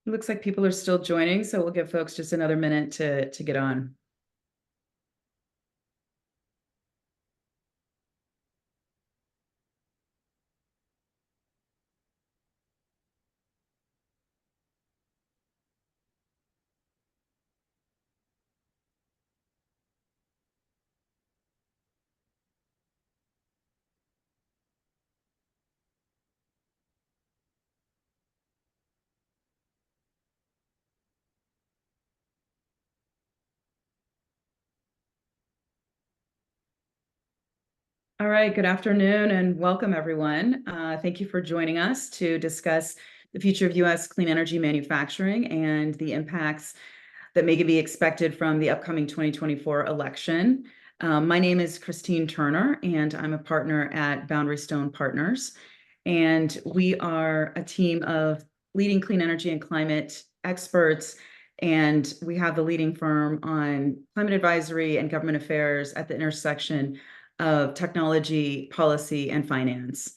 It looks like people are still joining, so we'll give folks just another minute to get on. All right, good afternoon and welcome everyone. Thank you for joining us to discuss the future of U.S. clean energy manufacturing and the impacts that may be expected from the upcoming 2024 election. My name is Christine Turner, and I'm a partner at Boundary Stone Partners. And we are a team of leading clean energy and climate experts. And we have the leading firm on climate advisory and government affairs at the intersection of technology, policy, and finance.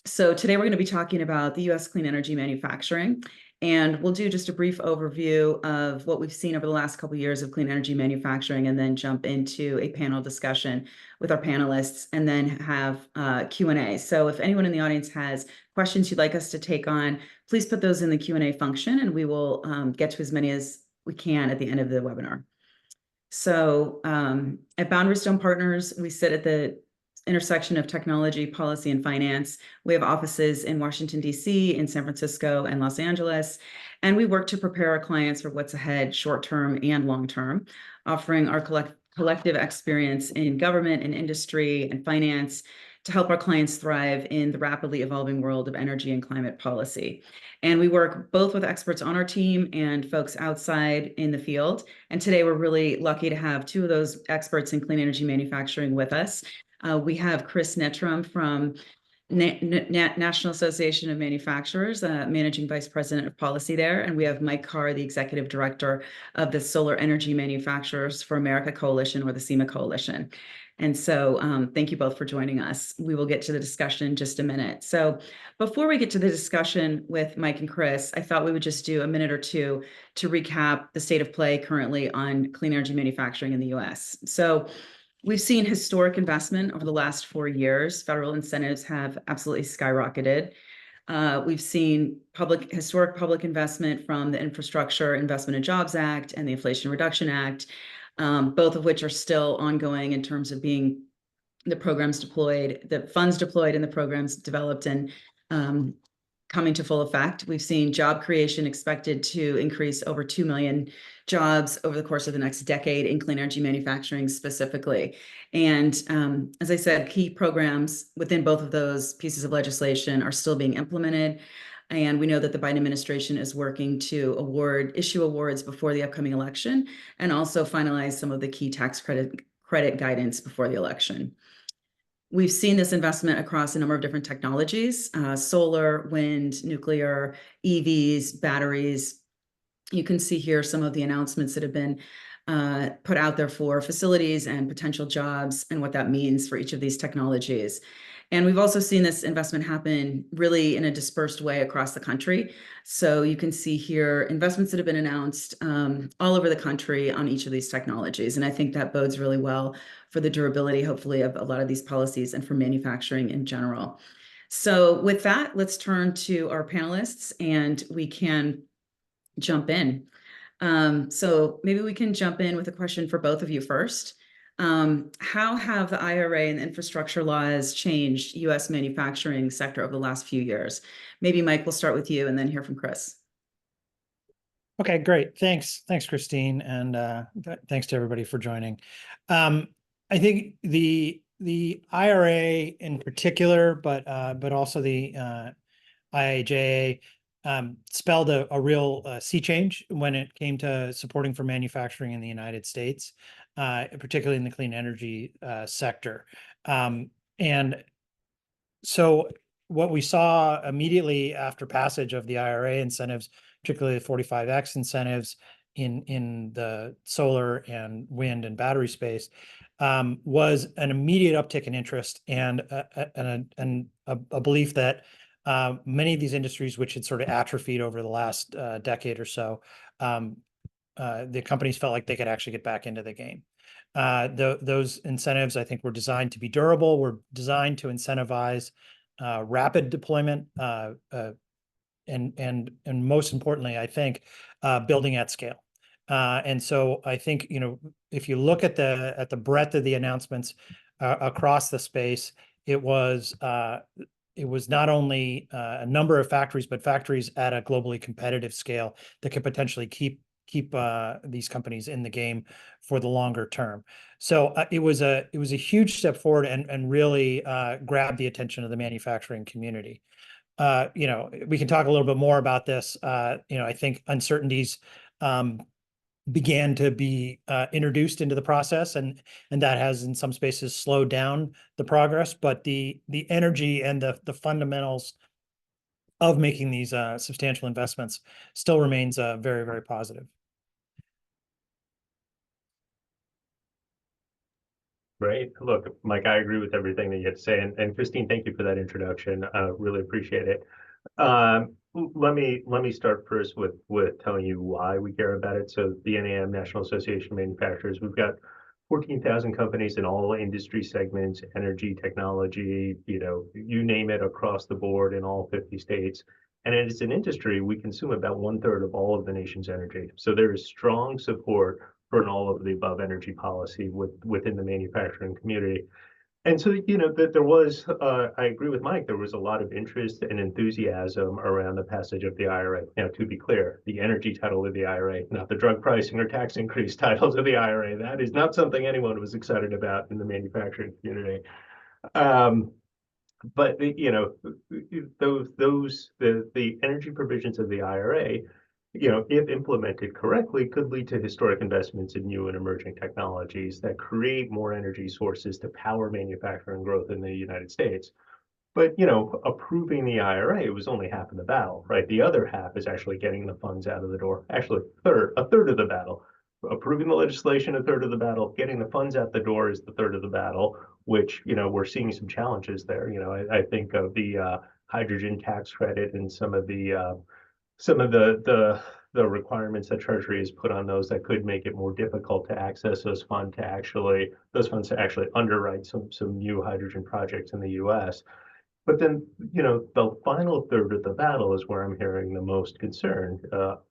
So today we're going to be talking about the U.S. clean energy manufacturing, and we'll do just a brief overview of what we've seen over the last couple of years of clean energy manufacturing, and then jump into a panel discussion with our panelists, and then have Q&A. So if anyone in the audience has questions you'd like us to take on, please put those in the Q&A function, and we will get to as many as we can at the end of the webinar. So at Boundary Stone Partners, we sit at the intersection of technology, policy, and finance. We have offices in Washington, D.C., in San Francisco, and Los Angeles, and we work to prepare our clients for what's ahead, short-term and long-term, offering our collective experience in government and industry and finance to help our clients thrive in the rapidly evolving world of energy and climate policy. And we work both with experts on our team and folks outside in the field. And today we're really lucky to have two of those experts in clean energy manufacturing with us. We have Chris Netram from National Association of Manufacturers, Managing Vice President of Policy there. And we have Mike Carr, the Executive Director of the Solar Energy Manufacturers for America Coalition, or the SEMA Coalition. And so thank you both for joining us. We will get to the discussion in just a minute. So before we get to the discussion with Mike and Chris, I thought we would just do a minute or two to recap the state of play currently on clean energy manufacturing in the US. So we've seen historic investment over the last 4 years. Federal incentives have absolutely skyrocketed. We've seen historic public investment from the Infrastructure Investment and Jobs Act and the Inflation Reduction Act, both of which are still ongoing in terms of being the programs deployed, the funds deployed, and the programs developed and coming to full effect. We've seen job creation expected to increase over 2 million jobs over the course of the next decade in clean energy manufacturing specifically. And as I said, key programs within both of those pieces of legislation are still being implemented. And we know that the Biden administration is working to issue awards before the upcoming election, and also finalize some of the key tax credit guidance before the election. We've seen this investment across a number of different technologies: solar, wind, nuclear, EVs, batteries. You can see here some of the announcements that have been put out there for facilities and potential jobs, and what that means for each of these technologies. And we've also seen this investment happen really in a dispersed way across the country. So you can see here investments that have been announced all over the country on each of these technologies. And I think that bodes really well for the durability, hopefully, of a lot of these policies and for manufacturing in general. So with that, let's turn to our panelists, and we can jump in. So maybe we can jump in with a question for both of you first. How have the IRA and the infrastructure laws changed U.S. manufacturing sector over the last few years? Maybe Mike, we'll start with you and then hear from Chris. Okay, great. Thanks, Christine, and thanks to everybody for joining. I think the IRA in particular, but also the IIJA spelled a real sea change when it came to supporting for manufacturing in the United States, particularly in the clean energy sector. And so what we saw immediately after passage of the IRA incentives, particularly the 45X incentives in the solar and wind and battery space, was an immediate uptick in interest and a belief that Many of these industries, which had sort of atrophied over the last decade or so, the companies felt like they could actually get back into the game. Those incentives, I think, were designed to be durable, were designed to incentivize rapid deployment, and most importantly, I think, building at scale. And so I think, if you look at the breadth of the announcements across the space, it was not only a number of factories, but factories at a globally competitive scale that could potentially keep these companies in the game for the longer term. So it was a huge step forward and really grabbed the attention of the manufacturing community. We can talk a little bit more about this. I think uncertainties began to be introduced into the process, and that has in some spaces slowed down the progress. But the energy and the fundamentals of making these substantial investments still remains very, very positive. Great. Look, Mike, I agree with everything that you had to say. And Christine, thank you for that introduction. Really appreciate it. Let me start first with telling you why we care about it. So the NAM, National Association of Manufacturers, we've got 14,000 companies in all industry segments, energy, technology, you name it, across the board in all 50 states. And as an industry, we consume about 1/3 of all of the nation's energy. So there is strong support for an all of the above energy policy within the manufacturing community. And so, that there was, I agree with Mike, there was a lot of interest and enthusiasm around the passage of the IRA. Now, to be clear, the energy title of the IRA, not the drug pricing or tax increase titles of the IRA, that is not something anyone was excited about in the manufacturing community. But the energy provisions of the IRA, if implemented correctly, could lead to historic investments in new and emerging technologies that create more energy sources to power manufacturing growth in the United States. But, approving the IRA was only half of the battle, right? The other half is actually getting the funds out of the door. Actually, a third of the battle. Approving the legislation, a third of the battle. Getting the funds out the door is the third of the battle, which, we're seeing some challenges there. I think of the hydrogen tax credit and some of the requirements that Treasury has put on those that could make it more difficult to access those funds to actually underwrite some new hydrogen projects in the U.S. But then, the final third of the battle is where I'm hearing the most concern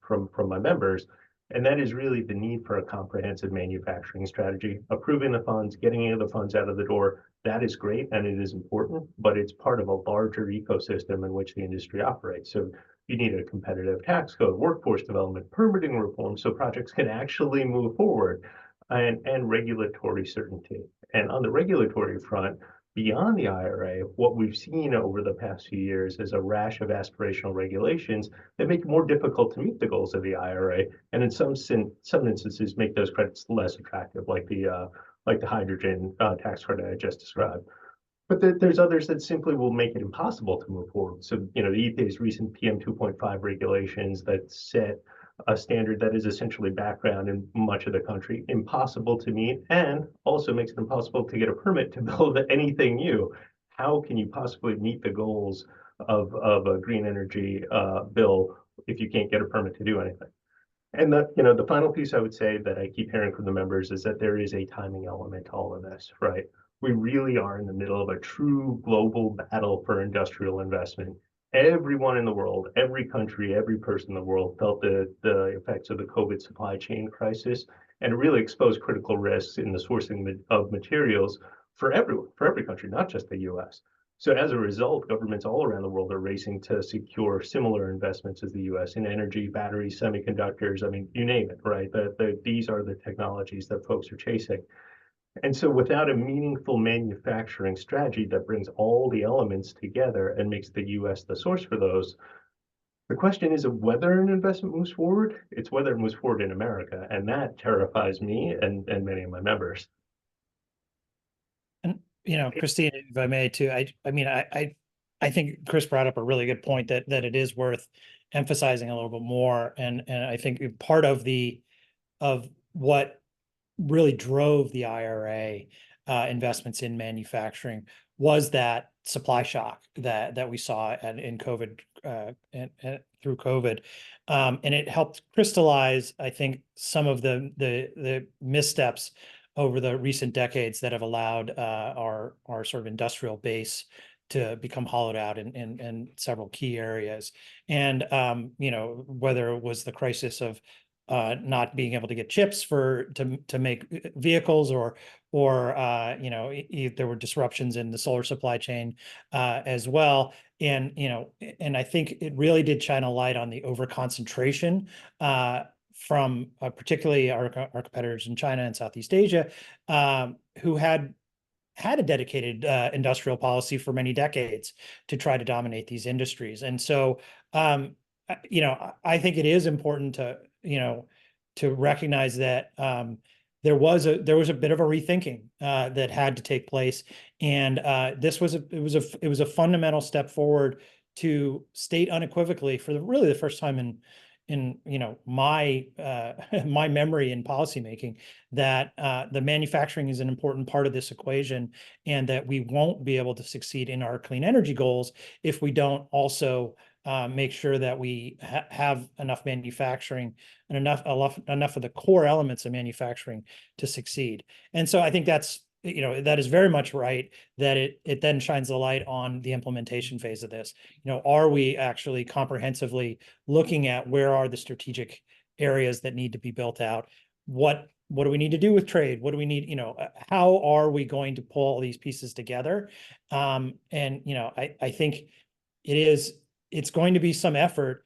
from my members, and that is really the need for a comprehensive manufacturing strategy. Approving the funds, getting the funds out of the door, that is great and it is important, but it's part of a larger ecosystem in which the industry operates. So you need a competitive tax code, workforce development, permitting reform, so projects can actually move forward, and regulatory certainty. And on the regulatory front, beyond the IRA, what we've seen over the past few years is a rash of aspirational regulations that make it more difficult to meet the goals of the IRA, and in some instances make those credits less attractive, like the hydrogen tax credit I just described. But there's others that simply will make it impossible to move forward. So, the EPA's recent PM 2.5 regulations that set a standard that is essentially background in much of the country, impossible to meet, and also makes it impossible to get a permit to build anything new. How can you possibly meet the goals of a green energy bill if you can't get a permit to do anything? And the final piece I would say that I keep hearing from the members is that there is a timing element to all of this, right? We really are in the middle of a true global battle for industrial investment. Everyone in the world, every country, every person in the world felt the effects of the COVID supply chain crisis, and it really exposed critical risks in the sourcing of materials for everyone, for every country, not just the US. So as a result, governments all around the world are racing to secure similar investments as the US in energy, batteries, semiconductors. I mean, you name it, right? These are the technologies that folks are chasing. And so without a meaningful manufacturing strategy that brings all the elements together and makes the US the source for those, the question isn't whether an investment moves forward, it's whether it moves forward in America. And that terrifies me and many of my members. And, Christine, if I may too, I think Chris brought up a really good point that it is worth emphasizing a little bit more. And I think part of what really drove the IRA investments in manufacturing was that supply shock that we saw in COVID and through COVID, and it helped crystallize, I think, some of the missteps over the recent decades that have allowed our sort of industrial base to become hollowed out in several key areas. And whether it was the crisis of not being able to get chips to make vehicles, or there were disruptions in the solar supply chain as well. And I think it really did shine a light on the overconcentration from particularly our competitors in China and Southeast Asia, who had a dedicated industrial policy for many decades to try to dominate these industries. And so, I think it is important to recognize that there was a bit of a rethinking that had to take place, and this was a fundamental step forward to state unequivocally, for really the first time in my my memory in policymaking, that the manufacturing is an important part of this equation, and that we won't be able to succeed in our clean energy goals if we don't also make sure that we have enough manufacturing and enough of the core elements of manufacturing to succeed. And so I think that's, that is very much right, that it then shines the light on the implementation phase of this. Are we actually comprehensively looking at where are the strategic areas that need to be built out? What do we need to do with trade? What do we need, how are we going to pull all these pieces together? And I think it's going to be some effort,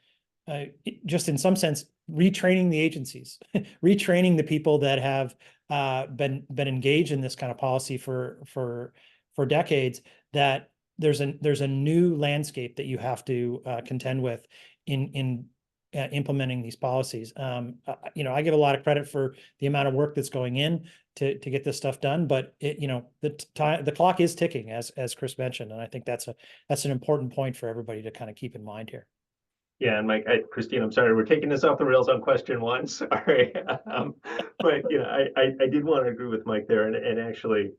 just in some sense, retraining the agencies, retraining the people that have been engaged in this kind of policy for decades, that there's a new landscape that you have to contend with in implementing these policies. I give a lot of credit for the amount of work that's going in to get this stuff done, but the clock is ticking, as Chris mentioned, and I think that's an important point for everybody to kind of keep in mind here. Yeah, and Mike, Christine, I'm sorry, we're taking this off the rails on question one. Sorry, but I did want to agree with Mike there, and actually,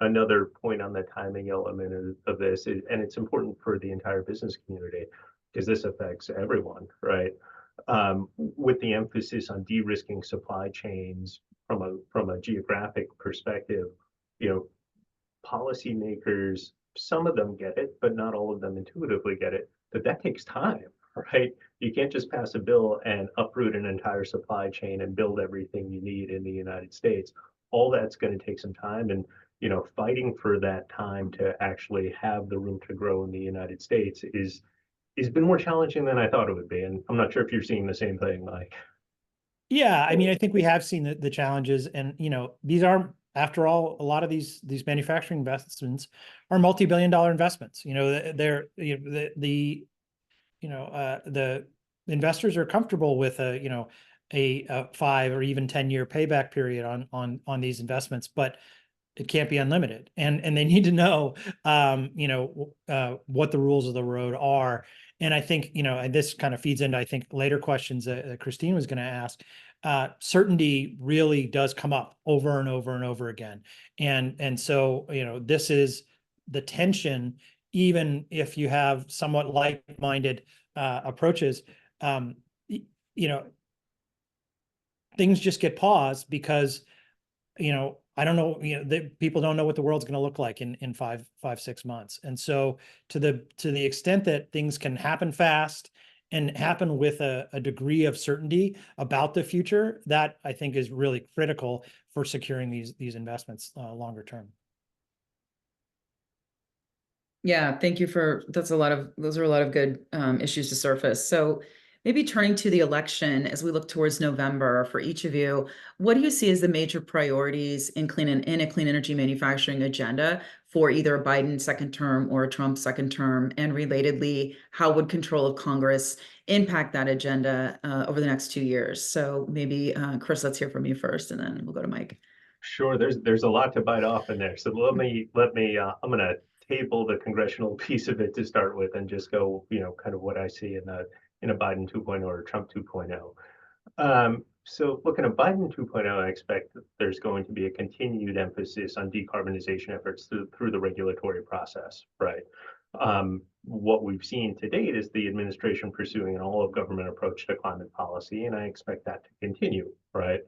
another point on the timing element of this, and it's important for the entire business community, because this affects everyone, right? With the emphasis on de-risking supply chains from a geographic perspective, policymakers, some of them get it, but not all of them intuitively get it, that takes time. Right? You can't just pass a bill and uproot an entire supply chain and build everything you need in the United States. All that's going to take some time, and fighting for that time to actually have the room to grow in the United States has been more challenging than I thought it would be. And I'm not sure if you're seeing the same thing, Mike. Yeah, I mean, I think we have seen the challenges, and these are, after all, a lot of these manufacturing investments are multi-billion-dollar investments. They're the investors are comfortable with a 5 or even 10-year payback period on these investments, but it can't be unlimited, and they need to know what the rules of the road are. And I think and this kind of feeds into, I think, later questions that Christine was going to ask. Certainty really does come up over and over and over again, and so this is the tension. Even if you have somewhat like-minded approaches, things just get paused because I don't know, people don't know what the world's going to look like in 6 months. And so to the extent that things can happen fast and happen with a degree of certainty about the future, that I think is really critical for securing these investments longer term. Yeah, thank you those are a lot of good issues to surface. So maybe turning to the election as we look towards November, for each of you, what do you see as the major priorities in a clean energy manufacturing agenda for either a Biden second term or a Trump second term? And relatedly, how would control of Congress impact that agenda over the next 2 years? So maybe Chris, let's hear from you first, and then we'll go to Mike. Sure, there's a lot to bite off in there. So let me I'm going to table the congressional piece of it to start with, and just go kind of what I see in a Biden 2.0 or Trump 2.0. So looking at Biden 2.0, I expect that there's going to be a continued emphasis on decarbonization efforts through the regulatory process, right? What we've seen to date is the administration pursuing an all-of-government approach to climate policy, and I expect that to continue, right?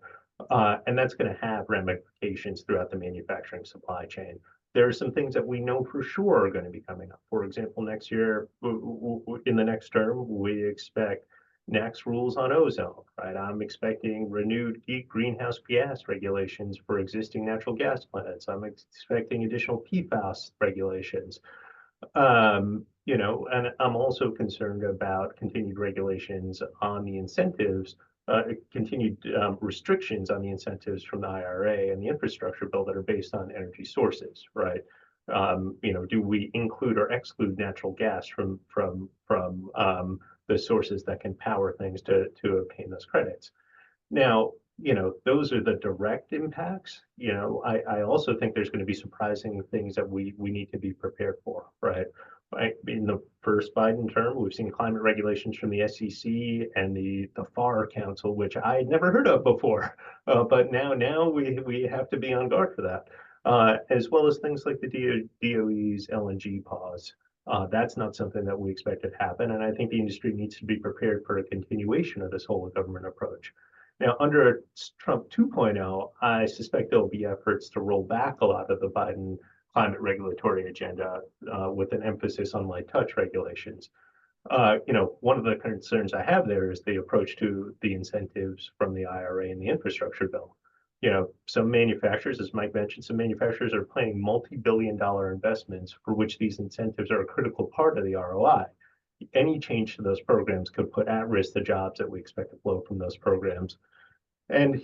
And that's going to have ramifications throughout the manufacturing supply chain. There are some things that we know for sure are going to be coming up. For example, next year, in the next term, we expect next rules on ozone, right? I'm expecting renewed greenhouse gas regulations for existing natural gas plants. I'm expecting additional PFAS regulations. And I'm also concerned about continued regulations on the incentives, continued restrictions on the incentives from the IRA and the infrastructure bill that are based on energy sources, right? Do we include or exclude natural gas from the sources that can power things to obtain those credits? Now, those are the direct impacts. I also think there's going to be surprising things that we need to be prepared for, right? In the first Biden term, we've seen climate regulations from the SEC and the FAR Council, which I had never heard of before. But now we have to be on guard for that, as well as things like the DOE's LNG pause. That's not something that we expected to happen. And I think the industry needs to be prepared for a continuation of this whole government approach. Now, under Trump 2.0, I suspect there'll be efforts to roll back a lot of the Biden climate regulatory agenda with an emphasis on light touch regulations. One of the concerns I have there is the approach to the incentives from the IRA and the infrastructure bill. Some manufacturers, as Mike mentioned, some manufacturers are planning multi-billion-dollar investments for which these incentives are a critical part of the ROI. Any change to those programs could put at risk the jobs that we expect to flow from those programs. And,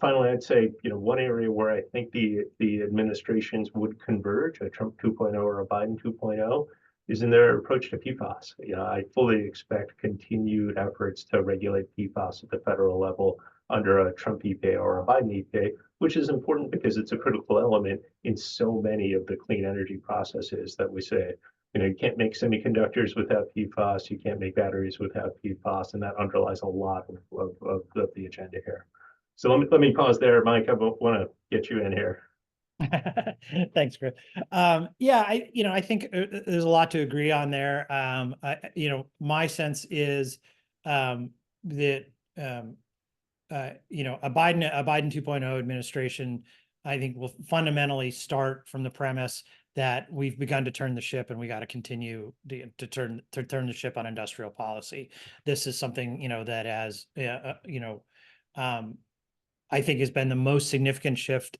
finally, I'd say, one area where I think the administrations would converge, a Trump 2.0 or a Biden 2.0, is in their approach to PFAS. I fully expect continued efforts to regulate PFAS at the federal level under a Trump EPA or a Biden EPA, which is important because it's a critical element in so many of the clean energy processes that we say. You can't make semiconductors without PFAS. You can't make batteries without PFAS, and that underlies a lot of the agenda here. So let me pause there, Mike. I want to get you in here. Thanks, Chris. Yeah, I think there's a lot to agree on there. My sense is that a Biden 2.0 administration, I think, will fundamentally start from the premise that we've begun to turn the ship and we got to continue to turn the ship on industrial policy. This is something, that has, I think has been the most significant shift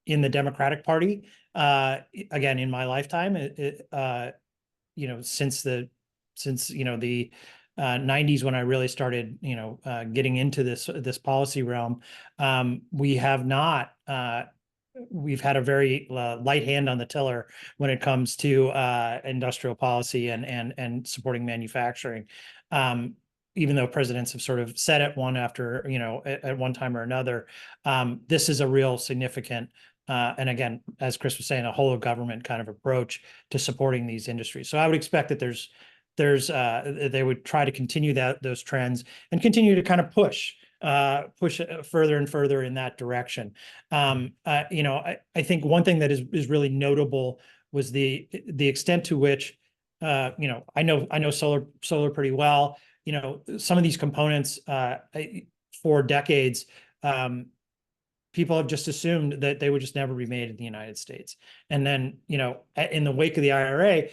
in the Democratic Party, again, in my lifetime, since the 90s, when I really started, getting into this policy realm. We've had a very light hand on the tiller when it comes to industrial policy and supporting manufacturing. Even though presidents have sort of said it at one time or another, this is a real significant, and again, as Chris was saying, a whole of government kind of approach to supporting these industries. So I would expect that they would try to continue those trends and continue to kind of push further and further in that direction. I think one thing that is really notable was the extent to which, I know solar pretty well. Some of these components, for decades, people have just assumed that they would just never be made in the United States. And then, in the wake of the IRA,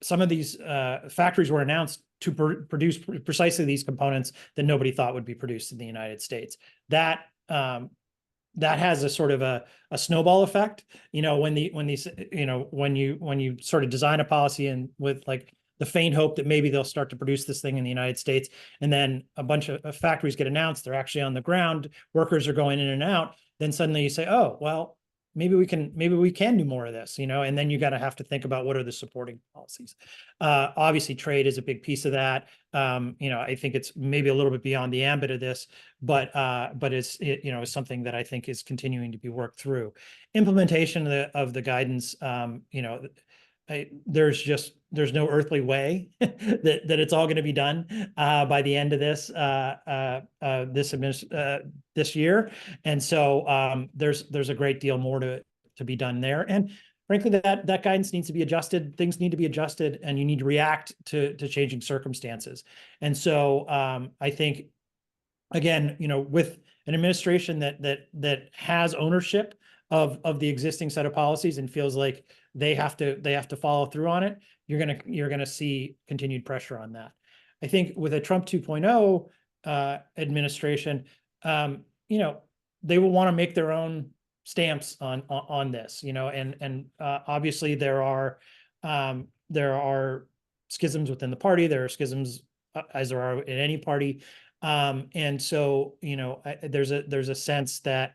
some of these factories were announced to produce precisely these components that nobody thought would be produced in the United States. That has a sort of a snowball effect. When you sort of design a policy and with like the faint hope that maybe they'll start to produce this thing in the United States, and then a bunch of factories get announced, they're actually on the ground, workers are going in and out, then suddenly you say, oh, well, maybe we can do more of this, and then you got to have to think about what are the supporting policies. Obviously, trade is a big piece of that. I think it's maybe a little bit beyond the ambit of this, but it's something that I think is continuing to be worked through. Implementation of the guidance, there's no earthly way that it's all going to be done by the end of this year. And so there's a great deal more to be done there. And frankly, that guidance needs to be adjusted. Things need to be adjusted, and you need to react to changing circumstances. And so I think, again, with an administration that has ownership of the existing set of policies and feels like they have to follow through on it, you're gonna see continued pressure on that. I think with a Trump 2.0 administration, they will want to make their own stamps on this, and obviously there are schisms within the party. There are schisms as there are in any party. And so, there's a sense that,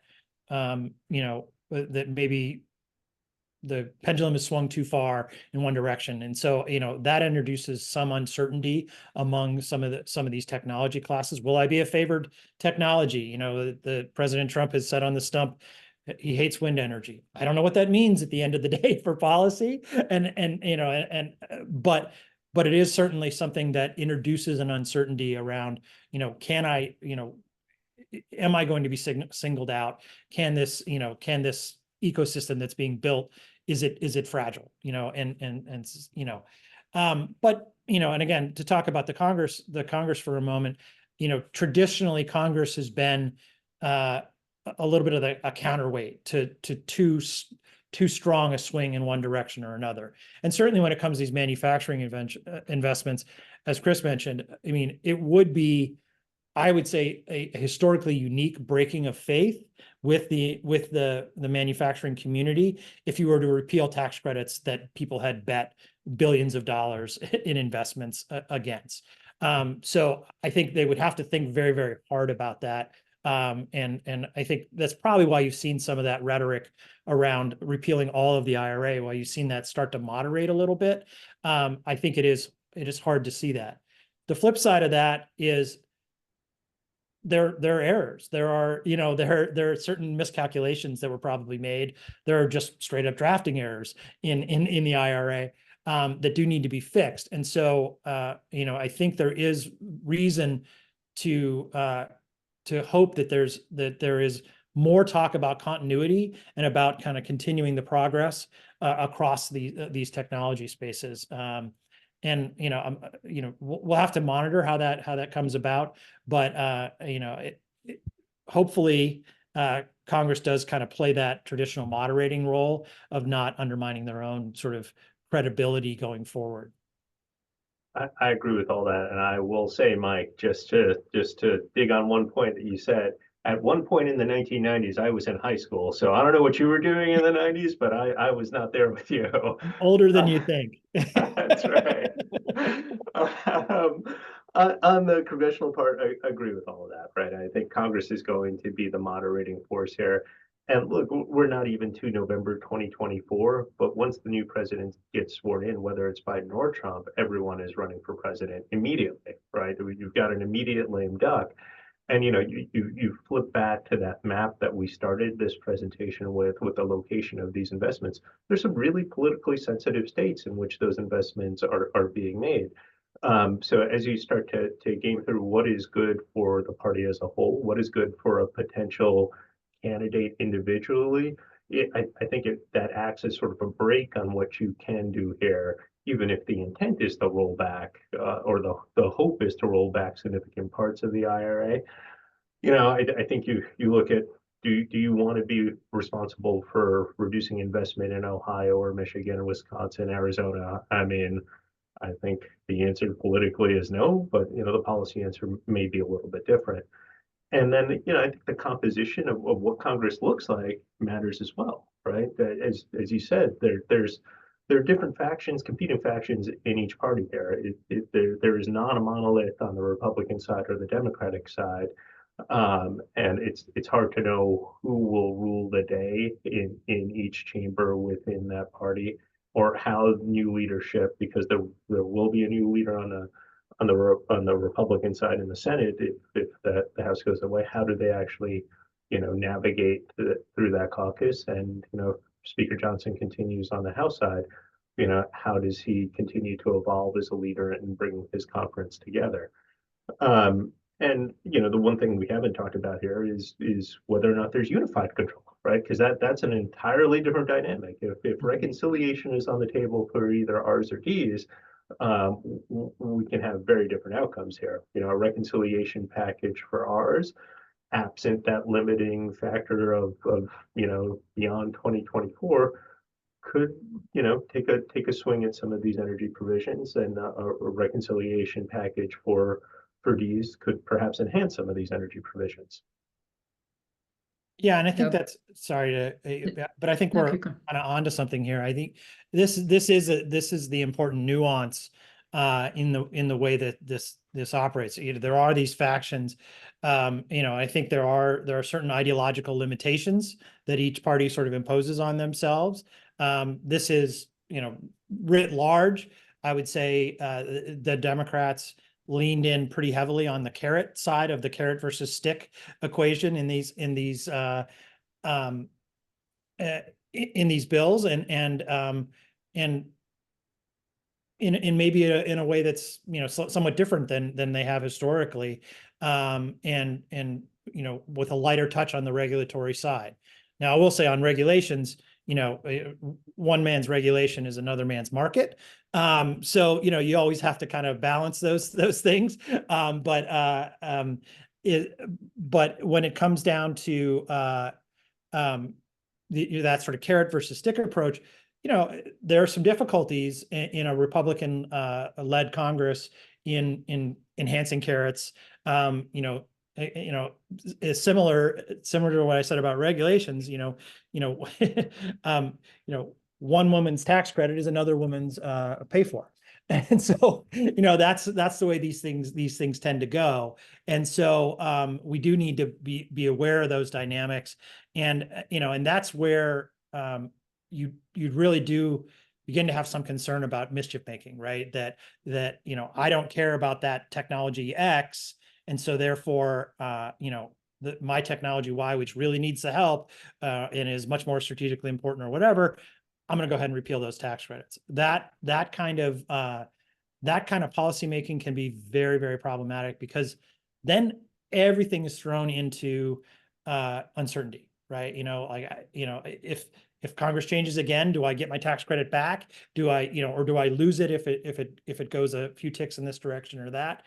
that maybe the pendulum has swung too far in one direction. And so, that introduces some uncertainty among some of these technology classes. Will I be a favored technology? The President Trump has said on the stump, he hates wind energy. I don't know what that means at the end of the day for policy. But it is certainly something that introduces an uncertainty around, am I going to be singled out? Can this ecosystem that's being built, is it fragile? But and again, to talk about the Congress for a moment, traditionally Congress has been a little bit of a counterweight to too strong a swing in one direction or another. And certainly when it comes to these manufacturing investments, as Chris mentioned, I mean, it would be, I would say, a historically unique breaking of faith with the manufacturing community if you were to repeal tax credits that people had bet billions of dollars in investments against. So I think they would have to think very, very hard about that. And I think that's probably why you've seen some of that rhetoric around repealing all of the IRA, why you've seen that start to moderate a little bit. I think it is hard to see that. The flip side of that is there are errors. There are certain miscalculations that were probably made. There are just straight up drafting errors in the IRA that do need to be fixed. And so I think there is reason to hope that there is more talk about continuity and about kind of continuing the progress across these technology spaces. And we'll have to monitor how that comes about, but hopefully Congress does kind of play that traditional moderating role of not undermining their own sort of credibility going forward. I agree with all that, and I will say, Mike, just to dig on one point that you said. At one point in the 1990s, I was in high school, so I don't know what you were doing in the 90s, but I was not there with you. Older than you think. That's right. On the congressional part, I agree with all of that, right? I think Congress is going to be the moderating force here. And look, we're not even to November 2024, but once the new president gets sworn in, whether it's Biden or Trump, everyone is running for president immediately, right? You've got an immediate lame duck. And you flip back to that map that we started this presentation with the location of these investments. There's some really politically sensitive states in which those investments are being made. So as you start to game through what is good for the party as a whole, what is good for a potential candidate individually, I think that acts as sort of a brake on what you can do here, even if the intent is to roll back or the hope is to roll back significant parts of the IRA. I think you look at, do you want to be responsible for reducing investment in Ohio or Michigan, Wisconsin, Arizona? I mean, I think the answer politically is no, but the policy answer may be a little bit different. And then, I think the composition of what Congress looks like matters as well, right? As you said, there are different factions, competing factions in each party there. There is not a monolith on the Republican side or the Democratic side. And it's hard to know who will rule the day in each chamber within that party, or how new leadership, because there will be a new leader on the Republican side in the Senate if the House goes away. How do they actually navigate through that caucus? And Speaker Johnson continues on the House side. how does he continue to evolve as a leader and bring his conference together? Um, and the one thing we haven't talked about here is whether or not there's unified control, right? Because that's an entirely different dynamic. If reconciliation is on the table for either R's or D's, we can have very different outcomes here. A reconciliation package for R's, absent that limiting factor of beyond 2024, could take a swing at some of these energy provisions, and a reconciliation package for D's could perhaps enhance some of these energy provisions. Yeah, and I think Yep. that's, sorry to, but I think No, we're keep going. kind of onto something here. I think this is the important nuance in the way that this operates. There are these factions. I think there are certain ideological limitations that each party sort of imposes on themselves. This is, writ large, I would say the Democrats leaned in pretty heavily on the carrot side of the carrot versus stick equation in these um, in these bills, and in maybe in a way that's somewhat different than they have historically, and with a lighter touch on the regulatory side. Now, I will say on regulations, one man's regulation is another man's market. So, you always have to kind of balance those things. But when it comes down to that sort of carrot versus stick approach, there are some difficulties in a Republican led Congress in enhancing carrots. Is similar to what I said about regulations. One woman's tax credit is another woman's pay for. And so, that's the way these things tend to go. And so we do need to be aware of those dynamics. And, and that's where you really do begin to have some concern about mischief making, right? That I don't care about that technology X, and so therefore, my technology Y, which really needs the help and is much more strategically important or whatever, I'm going to go ahead and repeal those tax credits. That kind of policymaking can be very, very problematic, because then everything is thrown into uncertainty, right? If Congress changes again, do I get my tax credit back? Do I, or do I lose it if it goes a few ticks in this direction or that?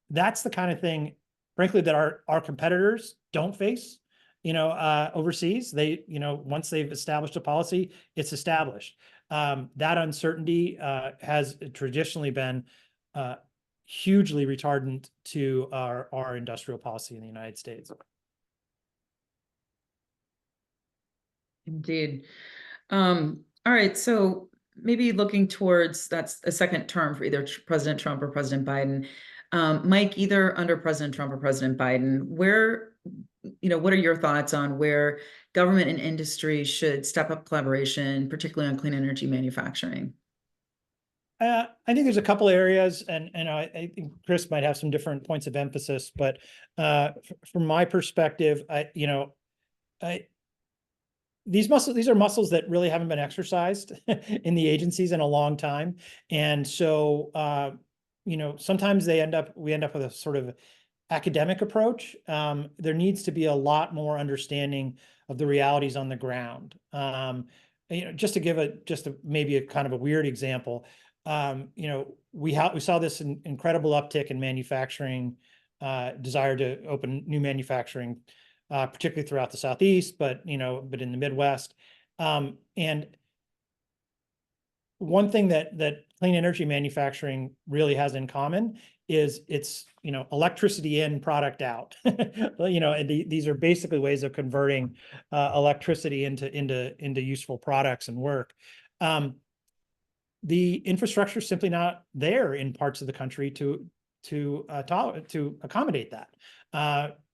That's the kind of thing, frankly, that our competitors don't face, overseas. They, once they've established a policy, it's established. That uncertainty has traditionally been hugely retardant to our industrial policy in the United States. Indeed. All right. So maybe looking towards that's a second term for either President Trump or President Biden. Mike, either under President Trump or President Biden, what are your thoughts on where government and industry should step up collaboration, particularly on clean energy manufacturing? I think there's a couple areas, and I think Chris might have some different points of emphasis, but from my perspective, these are muscles that really haven't been exercised in the agencies in a long time. And so, sometimes we end up with a sort of academic approach. There needs to be a lot more understanding of the realities on the ground. Just to give maybe a kind of a weird example, we saw this incredible uptick in manufacturing, desire to open new manufacturing, particularly throughout the Southeast, but in the Midwest. And one thing that clean energy manufacturing really has in common is it's electricity in, product out. And these are basically ways of converting electricity into useful products and work. The infrastructure is simply not there in parts of the country to accommodate that.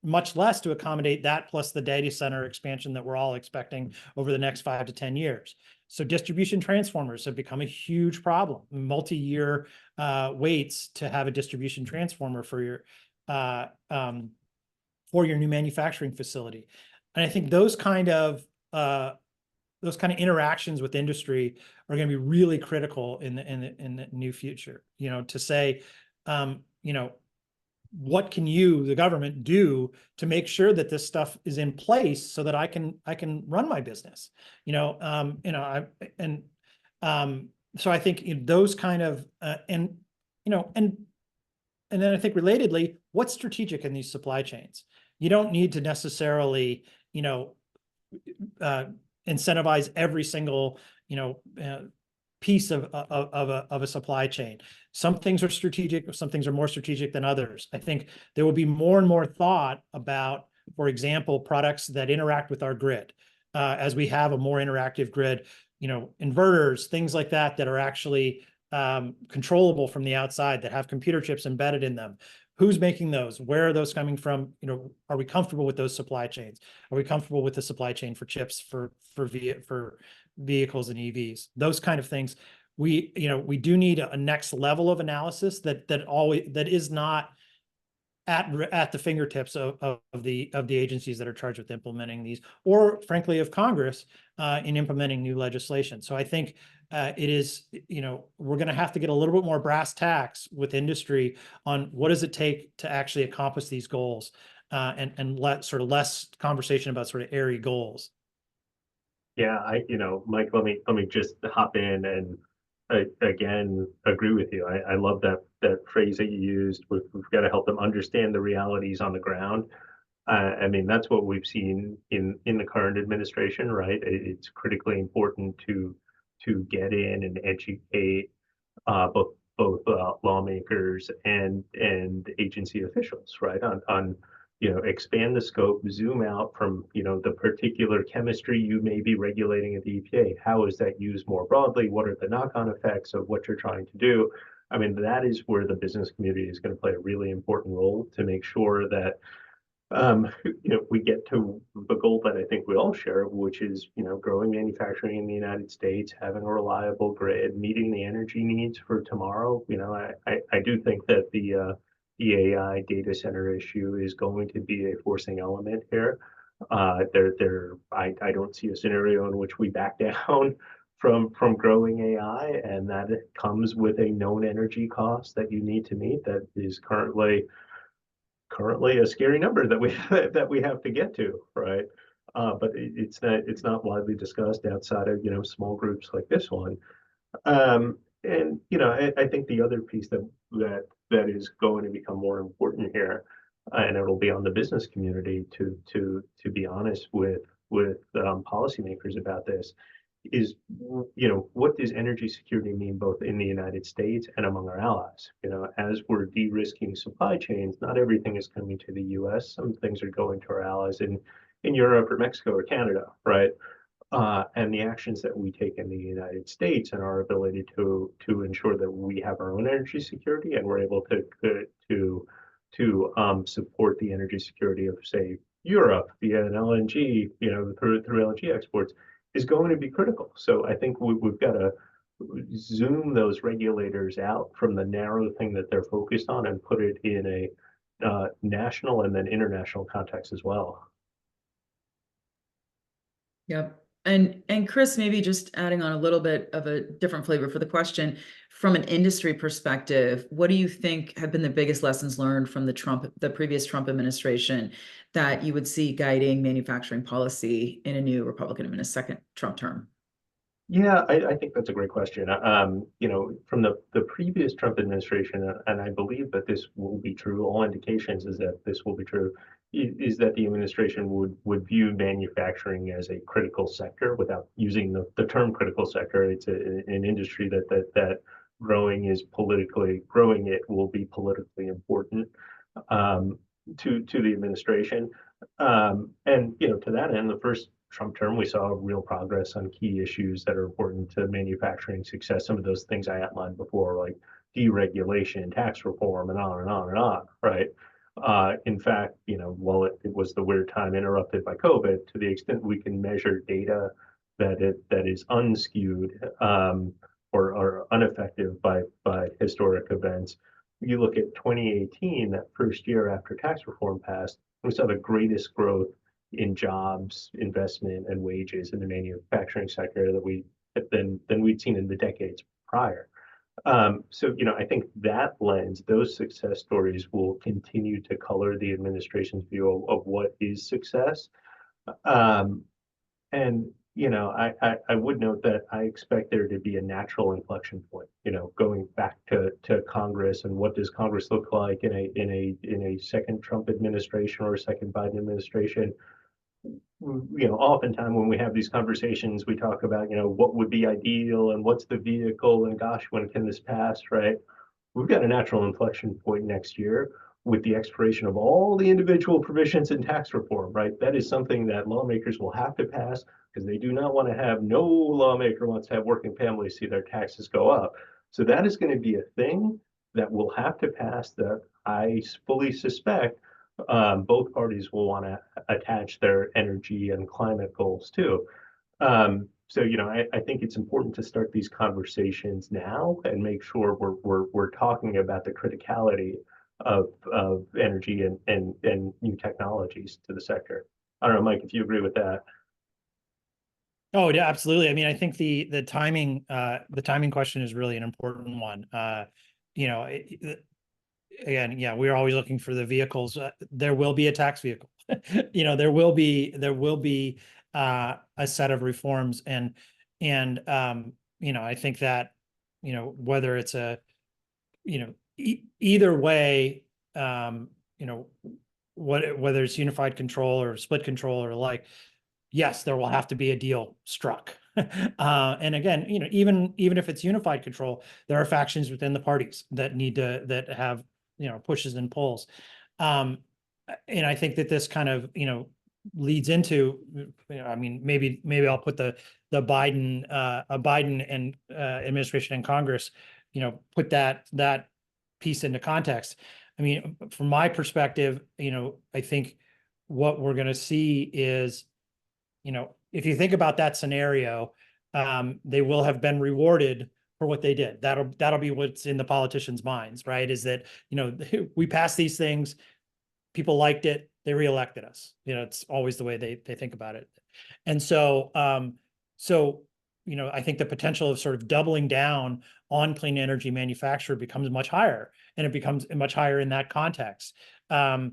Much less to accommodate that plus the data center expansion that we're all expecting over the next 5 to 10 years. So distribution transformers have become a huge problem. Multi-year waits to have a distribution transformer for your new manufacturing facility. And I think those kind of those kind of interactions with industry are going to be really critical in the new future. To say, what can you, the government, do to make sure that this stuff is in place so that I can run my business? So I think those kind of and then I think relatedly, what's strategic in these supply chains? You don't need to necessarily incentivize every single piece of a supply chain. Some things are strategic, some things are more strategic than others. I think there will be more and more thought about, for example, products that interact with our grid. As we have a more interactive grid, inverters, things like that, that are actually controllable from the outside, that have computer chips embedded in them. Who's making those? Where are those coming from? Are we comfortable with those supply chains? Are we comfortable with the supply chain for chips, for vehicles and EVs? Those kind of things. We do need a next level of analysis that is not at the fingertips of the agencies that are charged with implementing these, or frankly of Congress in implementing new legislation. So I think it is, we're going to have to get a little bit more brass tacks with industry on what does it take to actually accomplish these goals, and let sort of less conversation about sort of airy goals. Yeah, Mike, let me just hop in and again agree with you. I love that phrase that you used. We've got to help them understand the realities on the ground. I mean, that's what we've seen in the current administration, right? It's critically important to get in and educate both lawmakers and agency officials, right? On expand the scope, zoom out from the particular chemistry you may be regulating at the EPA. How is that used more broadly? What are the knock-on effects of what you're trying to do? I mean, that is where the business community is going to play a really important role to make sure that we get to the goal that I think we all share, which is, growing manufacturing in the United States, having a reliable grid, meeting the energy needs for tomorrow. I do think that the AI data center issue is going to be a forcing element here. I don't see a scenario in which we back down from growing AI, and that it comes with a known energy cost that you need to meet that is currently a scary number that we have to get to, right? But it's not widely discussed outside of small groups like this one. And I think the other piece that is going to become more important here, and it'll be on the business community to be honest with policymakers about this, is what does energy security mean both in the United States and among our allies? As we're de-risking supply chains, not everything is coming to the US. Some things are going to our allies in Europe or Mexico or Canada, right? And the actions that we take in the United States and our ability to ensure that we have our own energy security and we're able to support the energy security of, say, Europe via an LNG, through LNG exports, is going to be critical. So I think we've got to zoom those regulators out from the narrow thing that they're focused on and put it in a national and then international context as well. Yep. And Chris, maybe just adding on a little bit of a different flavor for the question, from an industry perspective, what do you think have been the biggest lessons learned from the previous Trump administration that you would see guiding manufacturing policy in a new Republican second Trump term? Yeah, I think that's a great question. From the previous Trump administration, and I believe that this will be true, all indications is that this will be true, is that the administration would view manufacturing as a critical sector without using the term critical sector. It's an industry that growing it will be politically important to the administration. And to that end, the first Trump term, we saw real progress on key issues that are important to manufacturing success. Some of those things I outlined before, like deregulation, tax reform, and on and on and on, right? In fact, while it was the weird time interrupted by COVID, to the extent we can measure data that is unskewed or unaffected by historic events, you look at 2018, that first year after tax reform passed, we saw the greatest growth in jobs, investment, and wages in the manufacturing sector than we'd seen in the decades prior. So, I think that lens, those success stories will continue to color the administration's view of what is success. Um, and, I would note that I expect there to be a natural inflection point, going back to Congress, and what does Congress look like in a second Trump administration or a second Biden administration. Oftentimes when we have these conversations, we talk about, what would be ideal and what's the vehicle, and gosh, when can this pass, right? We've got a natural inflection point next year with the expiration of all the individual provisions in tax reform, right? That is something that lawmakers will have to pass, because they do not want to have, no lawmaker wants to have working families see their taxes go up. So that is going to be a thing that will have to pass, that I fully suspect both parties will want to attach their energy and climate goals to. So, I think it's important to start these conversations now and make sure we're talking about the criticality of energy and new technologies to the sector. I don't know, Mike, if you agree with that. Oh, yeah, absolutely. I mean, I think the timing question is really an important one. Again, yeah, we're always looking for the vehicles. There will be a tax vehicle. There will be a set of reforms, and I think that whether it's either way, whether it's unified control or split control or like, yes, there will have to be a deal struck. And again, even if it's unified control, there are factions within the parties that have pushes and pulls. And I think that this kind of leads into, I mean, maybe I'll put the Biden and administration and Congress, put that piece into context. I mean, from my perspective, I think what we're going to see is, if you think about that scenario, they will have been rewarded for what they did. That'll be what's in the politicians' minds, right? Is that, we passed these things, people liked it, they reelected us. It's always the way they think about it. And so, I think the potential of sort of doubling down on clean energy manufacture becomes much higher, and it becomes much higher in that context. I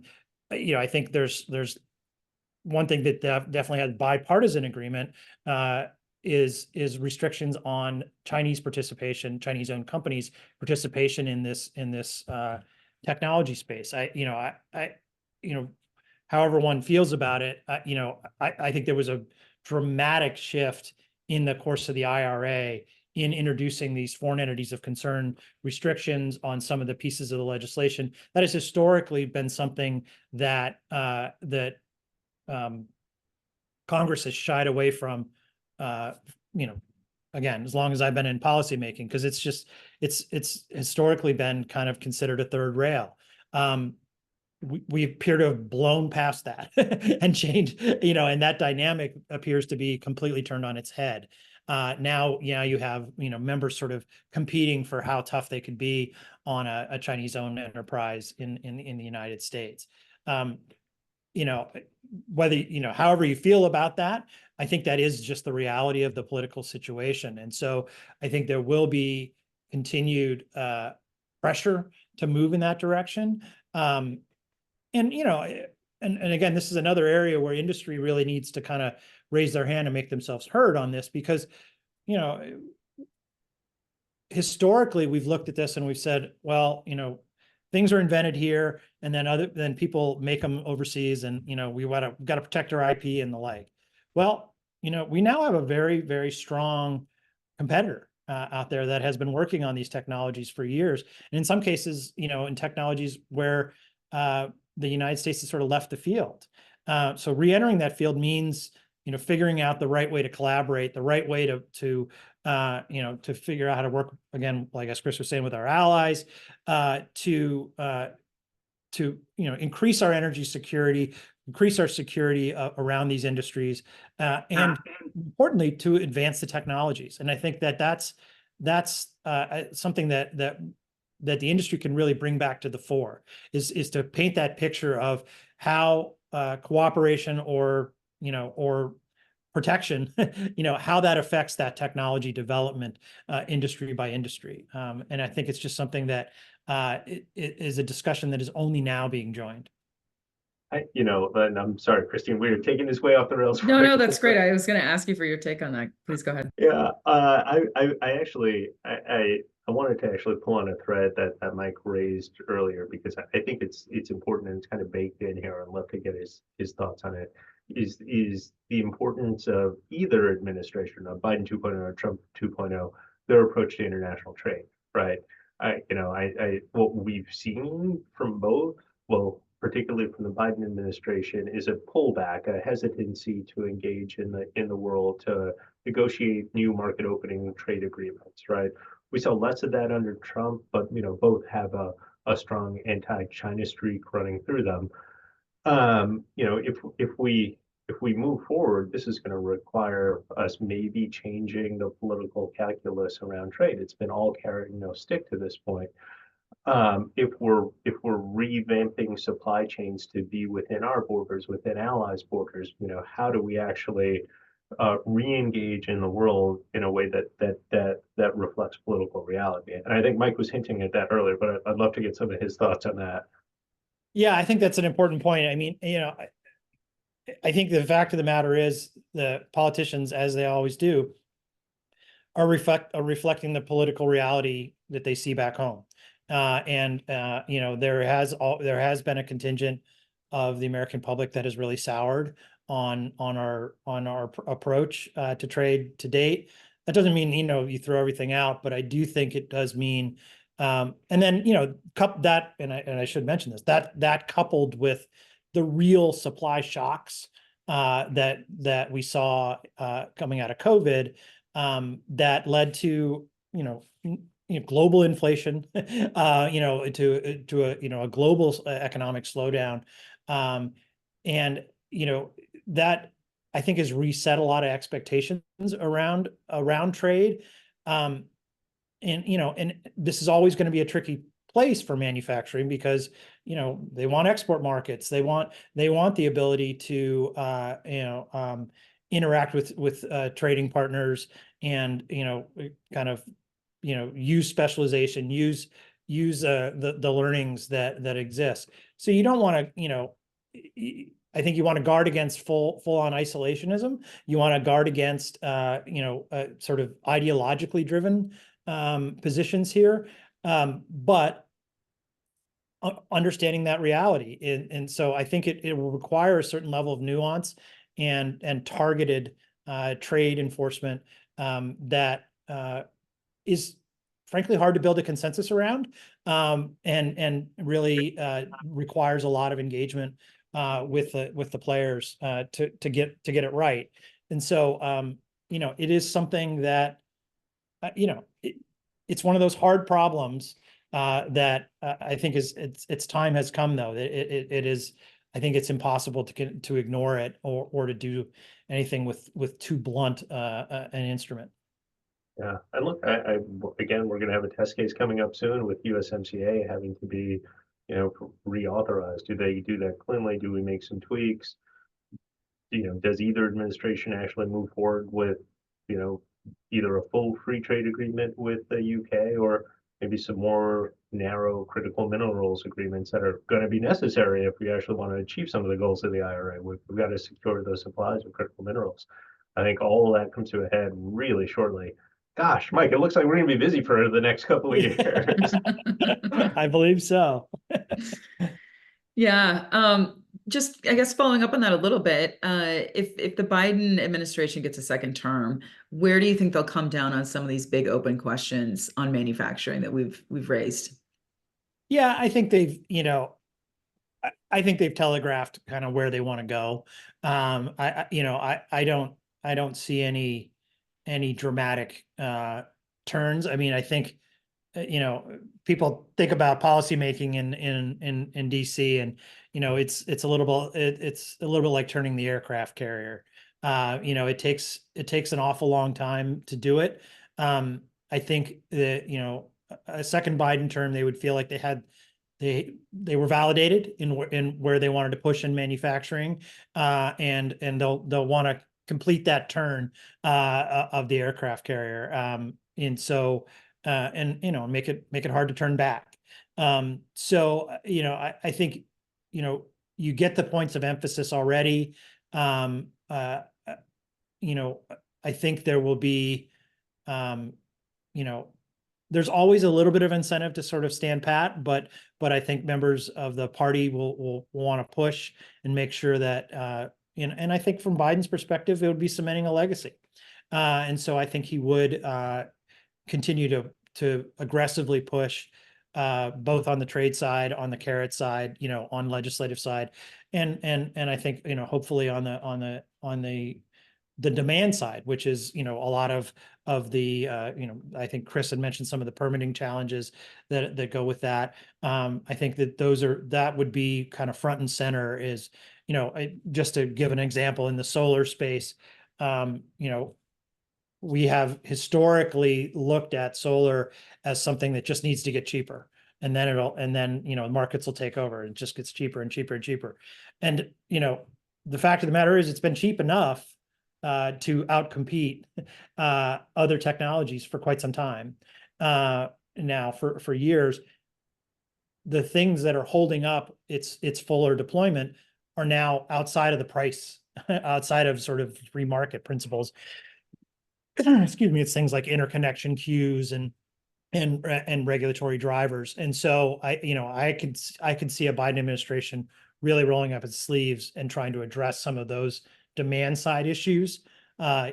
think there's one thing that definitely has bipartisan agreement, is restrictions on Chinese owned companies' participation in this technology space. However one feels about it, I think there was a dramatic shift in the course of the IRA in introducing these foreign entities of concern restrictions on some of the pieces of the legislation. That has historically been something that Congress has shied away from, again, as long as I've been in policymaking, because it's historically been kind of considered a third rail. We appear to have blown past that and changed, and that dynamic appears to be completely turned on its head. Now, you have, members sort of competing for how tough they could be on a Chinese-owned enterprise in the United States. Whether, however you feel about that, I think that is just the reality of the political situation. And so I think there will be continued pressure to move in that direction. And again, this is another area where industry really needs to kind of raise their hand and make themselves heard on this, because, historically we've looked at this and we've said, well, things are invented here, and then people make them overseas, and we got to protect our IP and the like. Well, we now have a very, very strong competitor out there that has been working on these technologies for years, and in some cases, in technologies where the United States has sort of left the field. So re-entering that field means figuring out the right way to collaborate, the right way to figure out how to work, again, like as Chris was saying, with our allies, to increase our energy security, increase our security around these industries, and importantly, to advance the technologies. And I think that's something that the industry can really bring back to the fore, is to paint that picture of how cooperation or, or protection, how that affects that technology development industry by industry. And I think it's just something that it is a discussion that is only now being joined. And I'm sorry, Christine, we are taking this way off the rails. No, that's great. I was going to ask you for your take on that. Please go ahead. Yeah, I wanted to actually pull on a thread that Mike raised earlier because I think it's important and it's kind of baked in here. I'd love to get his thoughts on it. Is the importance of either administration, Biden 2.0 or Trump 2.0, their approach to international trade, right? What we've seen from both, well, particularly from the Biden administration, is a pullback, a hesitancy to engage in the world to negotiate new market opening trade agreements, right? We saw less of that under Trump, but both have a strong anti-China streak running through them. If we move forward, this is going to require us maybe changing the political calculus around trade. It's been all carrot and no stick to this point. If we're revamping supply chains to be within our borders, within allies' borders, how do we actually re-engage in the world in a way that reflects political reality? And I think Mike was hinting at that earlier, but I'd love to get some of his thoughts on that. Yeah, I think that's an important point. I mean, I think the fact of the matter is the politicians, as they always do, are reflecting the political reality that they see back home. There has been a contingent of the American public that has really soured on our approach to trade to date. That doesn't mean you throw everything out, but I do think it does mean. And then that, and I should mention this, that coupled with the real supply shocks that we saw coming out of COVID, that led to global inflation, to a global economic slowdown, and that I think has reset a lot of expectations around trade, and this is always going to be a tricky place for manufacturing because they want export markets, they want the ability to interact with trading partners and kind of use specialization, use the learnings that exist. So you don't want to I think you want to guard against full on isolationism. You want to guard against sort of ideologically driven positions here, but understanding that reality. And so I think it will require a certain level of nuance and targeted trade enforcement that is frankly hard to build a consensus around, and really requires a lot of engagement with the players to get it right. And so it is something that it's one of those hard problems that I think its time has come, though. It is, I think it's impossible to ignore it or to do anything with too blunt an instrument. Yeah, and look, again, we're going to have a test case coming up soon with USMCA having to be, reauthorized. Do they do that cleanly? Do we make some tweaks? Does either administration actually move forward with, either a full free trade agreement with the UK or maybe some more narrow critical minerals agreements that are going to be necessary if we actually want to achieve some of the goals of the IRA? We've got to secure those supplies of critical minerals. I think all of that comes to a head really shortly. Gosh, Mike, it looks like we're going to be busy for the next couple of years. I believe so. Yeah. Just, I guess, following up on that a little bit, if the Biden administration gets a second term, where do you think they'll come down on some of these big open questions on manufacturing that we've raised? Yeah, I think they've telegraphed kind of where they want to go. I don't see any dramatic turns. I mean, I think people think about policymaking in DC, and it's a little bit like turning the aircraft carrier. It takes an awful long time to do it. I think that a second Biden term, they would feel like they had they were validated in where they wanted to push in manufacturing, and they'll want to complete that turn of the aircraft carrier, and so and make it hard to turn back. So I think you get the points of emphasis already. I think there will be, there's always a little bit of incentive to sort of stand pat, but I think members of the party will want to push and make sure that, and I think from Biden's perspective, it would be cementing a legacy. And so I think he would continue to aggressively push, both on the trade side, on the carrot side, on legislative side, and I think hopefully on the demand side, which is a lot of the I think Chris had mentioned some of the permitting challenges that go with that. I think that that would be kind of front and center. Is just to give an example in the solar space, we have historically looked at solar as something that just needs to get cheaper, and then markets will take over. It just gets cheaper and cheaper and cheaper. And the fact of the matter is, it's been cheap enough to outcompete other technologies for quite some time now, for years. The things that are holding up its fuller deployment are now outside of the price, outside of sort of free market principles. Excuse me. It's things like interconnection queues and regulatory drivers. And so I could see a Biden administration really rolling up its sleeves and trying to address some of those demand side issues,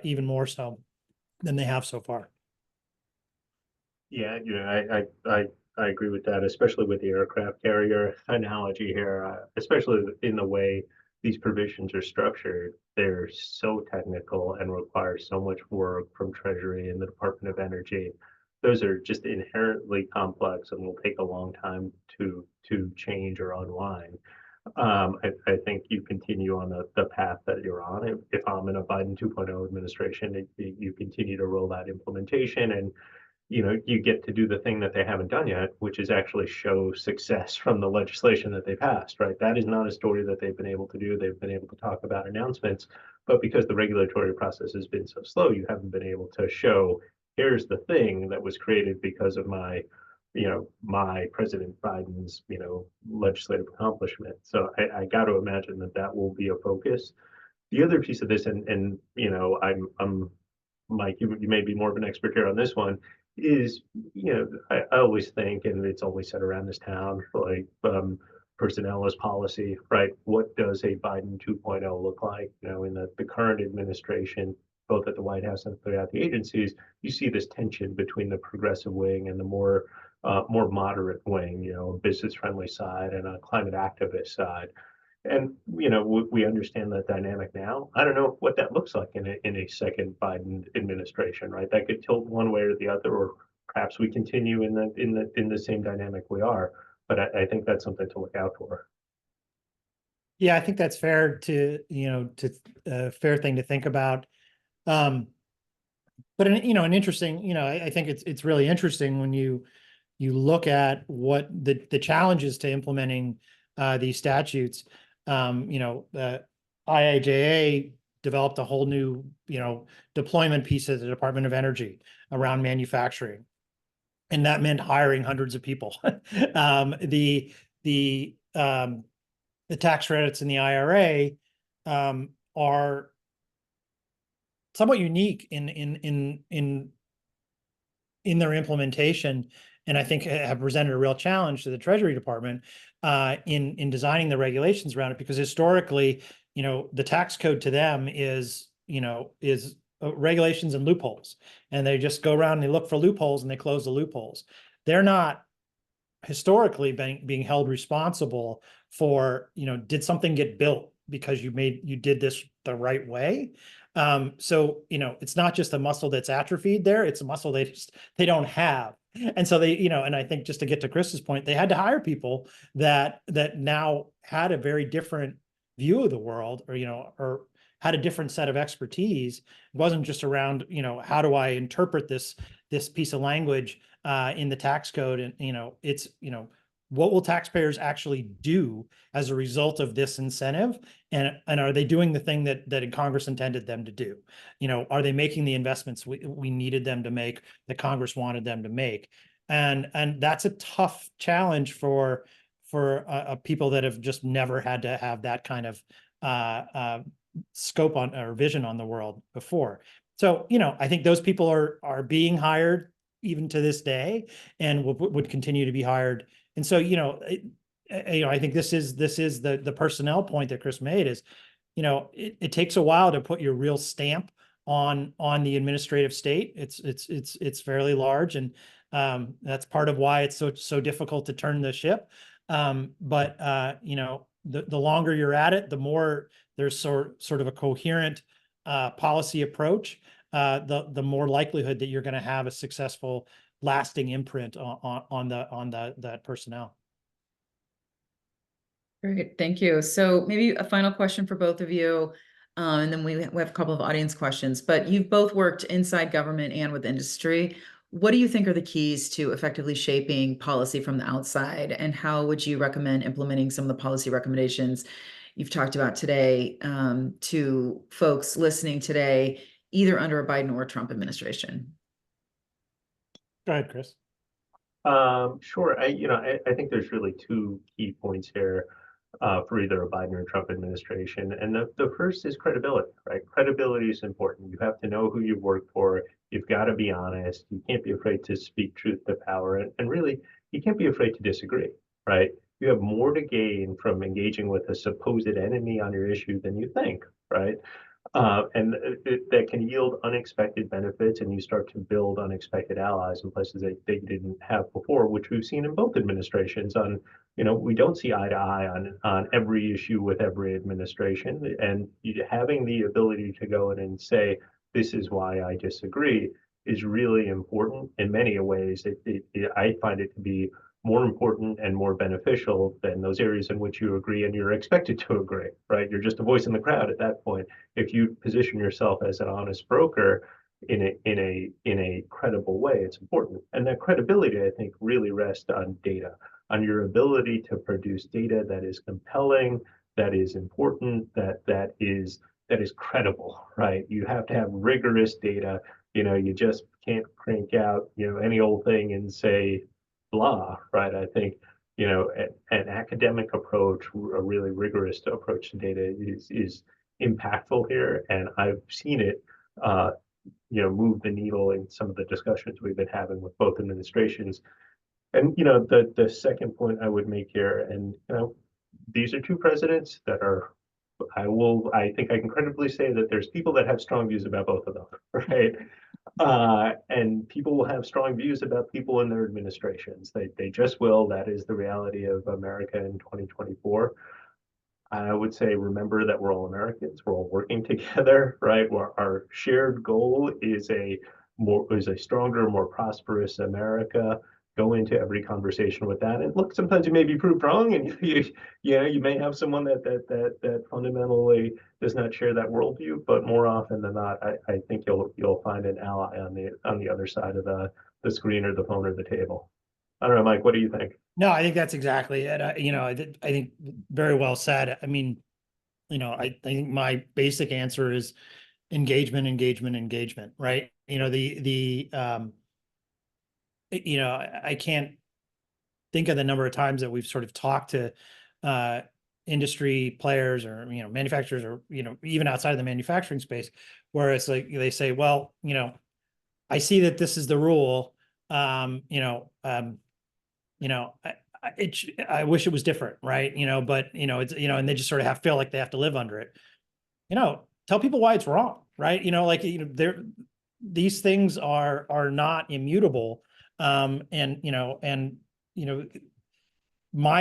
even more so than they have so far. Yeah, I agree with that, especially with the aircraft carrier analogy here, especially in the way these provisions are structured. They're so technical and require so much work from Treasury and the Department of Energy. Those are just inherently complex and will take a long time to change or unwind. I think you continue on the path that you're on. If I'm in a Biden 2.0 administration, you continue to roll out implementation, and you get to do the thing that they haven't done yet, which is actually show success from the legislation that they passed, right? That is not a story that they've been able to do. They've been able to talk about announcements, but because the regulatory process has been so slow, you haven't been able to show, here's the thing that was created because of my President Biden's, legislative accomplishment. So I got to imagine that will be a focus. The other piece of this, and I'm Mike, you may be more of an expert here on this one, is, I always think, and it's always said around this town, like, personnel as policy, right? What does a Biden 2.0 look like? In the current administration, both at the White House and throughout the agencies, you see this tension between the progressive wing and the more moderate wing, business friendly side and a climate activist side. And we understand that dynamic now. I don't know what that looks like in a second Biden administration, right? That could tilt one way or the other, or perhaps we continue in the same dynamic we are. But I think that's something to look out for. Yeah, I think that's fair fair thing to think about. But an interesting, I think it's really interesting when you look at what the challenges to implementing these statutes. The IIJA developed a whole new, deployment piece of the Department of Energy around manufacturing, and that meant hiring hundreds of people. The tax credits in the IRA are somewhat unique in their implementation, and I think have presented a real challenge to the Treasury Department in designing the regulations around it, because historically, the tax code to them is regulations and loopholes, and they just go around and they look for loopholes and they close the loopholes. They're not historically being held responsible for, did something get built because you did this the right way? So, it's not just a muscle that's atrophied there, it's a muscle they don't have. And so they, and I think just to get to Chris's point, they had to hire people that now had a very different view of the world, or had a different set of expertise. It wasn't just around, how do I interpret this piece of language in the tax code? And, it's, what will taxpayers actually do as a result of this incentive? And are they doing the thing that Congress intended them to do? Are they making the investments we needed them to make, that Congress wanted them to make? And that's a tough challenge for people that have just never had to have that kind of scope on or vision on the world before. So, I think those people are being hired even to this day, and would continue to be hired. And so, I think this is the personnel point that Chris made is, it takes a while to put your real stamp on the administrative state. It's fairly large, and that's part of why it's so difficult to turn the ship. But the longer you're at it, the more there's sort of a coherent policy approach, the more likelihood that you're going to have a successful, lasting imprint on that personnel. Great, thank you. So maybe a final question for both of you, and then we have a couple of audience questions. But you've both worked inside government and with industry. What do you think are the keys to effectively shaping policy from the outside, and how would you recommend implementing some of the policy recommendations you've talked about today to folks listening today, either under a Biden or a Trump administration? Go ahead, Chris. Sure. I think there's really two key points here for either a Biden or Trump administration. And the first is credibility, right? Credibility is important. You have to know who you work for. You've got to be honest. You can't be afraid to speak truth to power. And really, you can't be afraid to disagree, right? You have more to gain from engaging with a supposed enemy on your issue than you think, right? And that can yield unexpected benefits, and you start to build unexpected allies in places that they didn't have before, which we've seen in both administrations. We don't see eye to eye on every issue with every administration, and having the ability to go in and say, this is why I disagree, is really important in many ways. I find it to be more important and more beneficial than those areas in which you agree and you're expected to agree, right? You're just a voice in the crowd at that point. If you position yourself as an honest broker in a credible way, it's important. And that credibility, I think, really rests on data, on your ability to produce data that is compelling, that is important, that is credible, right? You have to have rigorous data. You just can't crank out, any old thing and say blah, right? I think, an academic approach, a really rigorous approach to data is impactful here. And I've seen it, move the needle in some of the discussions we've been having with both administrations. And, the second point I would make here, and, these are two presidents that are, I think I can credibly say that there's people that have strong views about both of them, right? And people will have strong views about people in their administrations. They just will. That is the reality of America in 2024. I would say, remember that we're all Americans. We're all working together, right? Our shared goal is a stronger, more prosperous America. Go into every conversation with that. And look, sometimes you may be proved wrong, and you may have someone that fundamentally does not share that worldview. But more often than not, I think you'll find an ally on the other side of the screen or the phone or the table. I don't know, Mike. What do you think? No, I think that's exactly it. I think very well said. I mean, I think my basic answer is engagement, engagement, engagement, right? I can't think of the number of times that we've sort of talked to industry players or, manufacturers, or, even outside of the manufacturing space, where it's like, they say, well, I see that this is the rule. I wish it was different, right? But it's, and they just sort of feel like they have to live under it. Tell people why it's wrong, right? These things are not immutable. My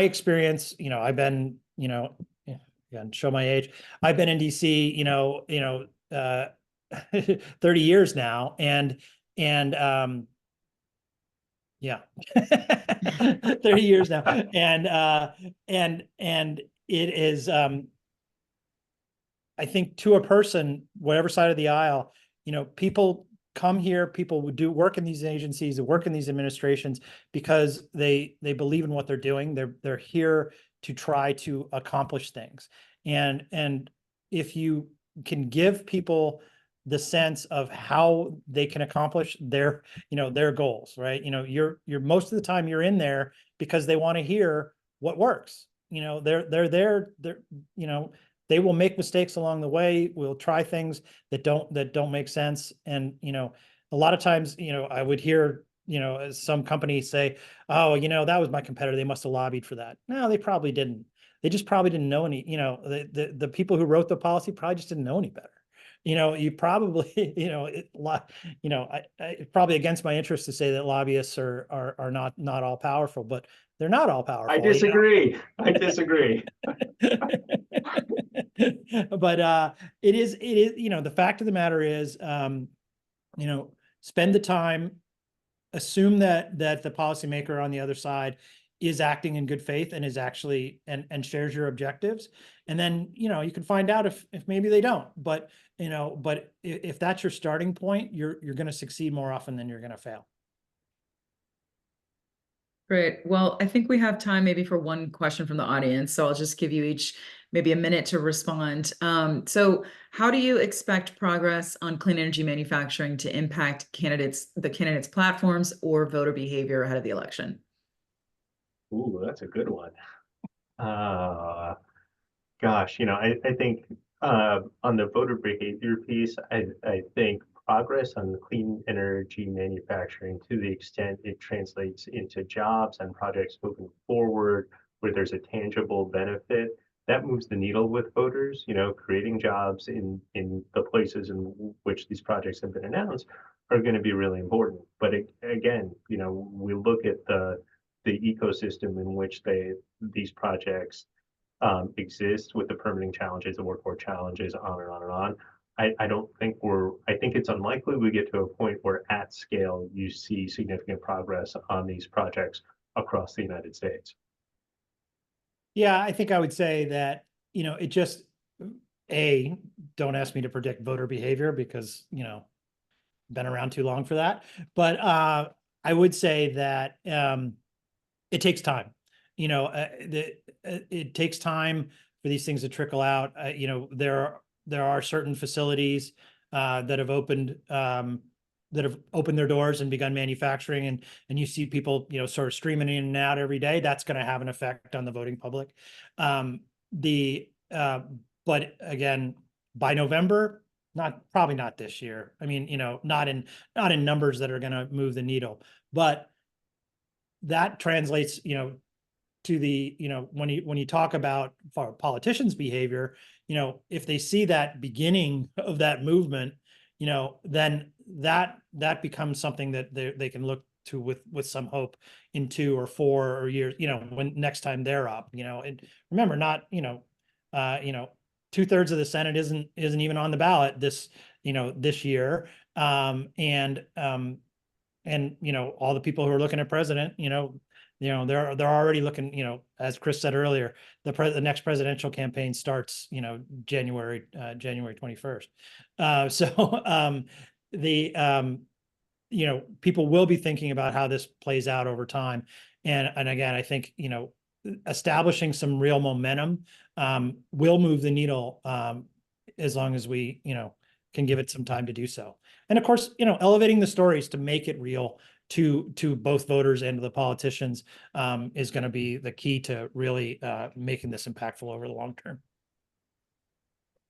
experience, I've been, again, show my age. I've been in DC, 30 years now, and yeah, 30 years now. And it is, I think, to a person, whatever side of the aisle, people come here, people would do work in these agencies, work in these administrations because they believe in what they're doing. They're here to try to accomplish things. And if you can give people the sense of how they can accomplish their, their goals, right? You're most of the time you're in there because they want to hear what works. They're there, they will make mistakes along the way. We'll try things that don't make sense. And, a lot of times, I would hear, some companies say, oh, that was my competitor. They must have lobbied for that. No, they probably didn't. They just probably didn't know any, the people who wrote the policy probably just didn't know any better. You probably, it's probably against my interest to say that lobbyists are not all powerful, but they're not all powerful. I disagree. I disagree. But it is, the fact of the matter is, spend the time, assume that the policymaker on the other side is acting in good faith and is actually and shares your objectives. And then, you can find out if maybe they don't. But, but if that's your starting point, you're going to succeed more often than you're going to fail. Great. Well, I think we have time maybe for one question from the audience. So I'll just give you each maybe a minute to respond. So how do you expect progress on clean energy manufacturing to impact the candidates' platforms or voter behavior ahead of the election? Ooh, that's a good one. Gosh, I think on the voter behavior piece, I think progress on clean energy manufacturing, to the extent it translates into jobs and projects moving forward where there's a tangible benefit, that moves the needle with voters. Creating jobs in the places in which these projects have been announced are going to be really important. But again, we look at the ecosystem in which these projects exist, with the permitting challenges, the workforce challenges, on and on and on. I don't think I think it's unlikely we get to a point where at scale you see significant progress on these projects across the United States. Yeah, I think I would say that, it just, don't ask me to predict voter behavior because, been around too long for that. But I would say that it takes time. It takes time for these things to trickle out. There are certain facilities that have opened their doors and begun manufacturing, and you see people, sort of streaming in and out every day. That's going to have an effect on the voting public. But again, by November, probably not this year. I mean, not in numbers that are going to move the needle, but that translates, to the, when you talk about politicians' behavior, if they see that beginning of that movement, then that becomes something that they can look to with some hope in 2 or 4 years, when next time they're up, and remember, not, 2/3 of the Senate isn't even on the ballot this year. And all the people who are looking at president, they're already looking, as Chris said earlier, the next presidential campaign starts, January 21st. People will be thinking about how this plays out over time. And again, I think, establishing some real momentum will move the needle as long as we, can give it some time to do so. And of course, elevating the stories to make it real to both voters and to the politicians is going to be the key to really making this impactful over the long term.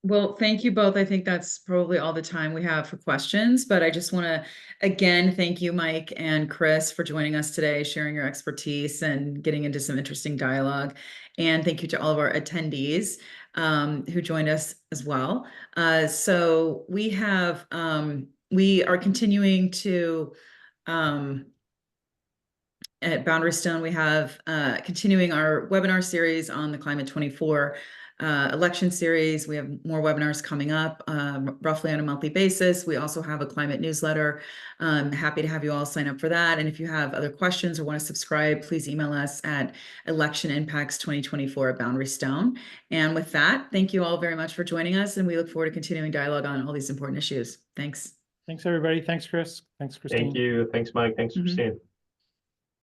Well, thank you both. I think that's probably all the time we have for questions, but I just want to again thank you, Mike and Chris, for joining us today, sharing your expertise and getting into some interesting dialogue. And thank you to all of our attendees who joined us as well. So we are continuing to at Boundary Stone, we have continuing our webinar series on the Climate24 election series. We have more webinars coming up roughly on a monthly basis. We also have a climate newsletter. Happy to have you all sign up for that. And if you have other questions or want to subscribe, please email us at electionimpacts2024@Boundary Stone. And with that, thank you all very much for joining us. And we look forward to continuing dialogue on all these important issues. Thanks. Thanks, everybody. Thanks, Chris. Thanks, Christine. Thank you. Thanks, Mike. Thanks, Mhm. Christine.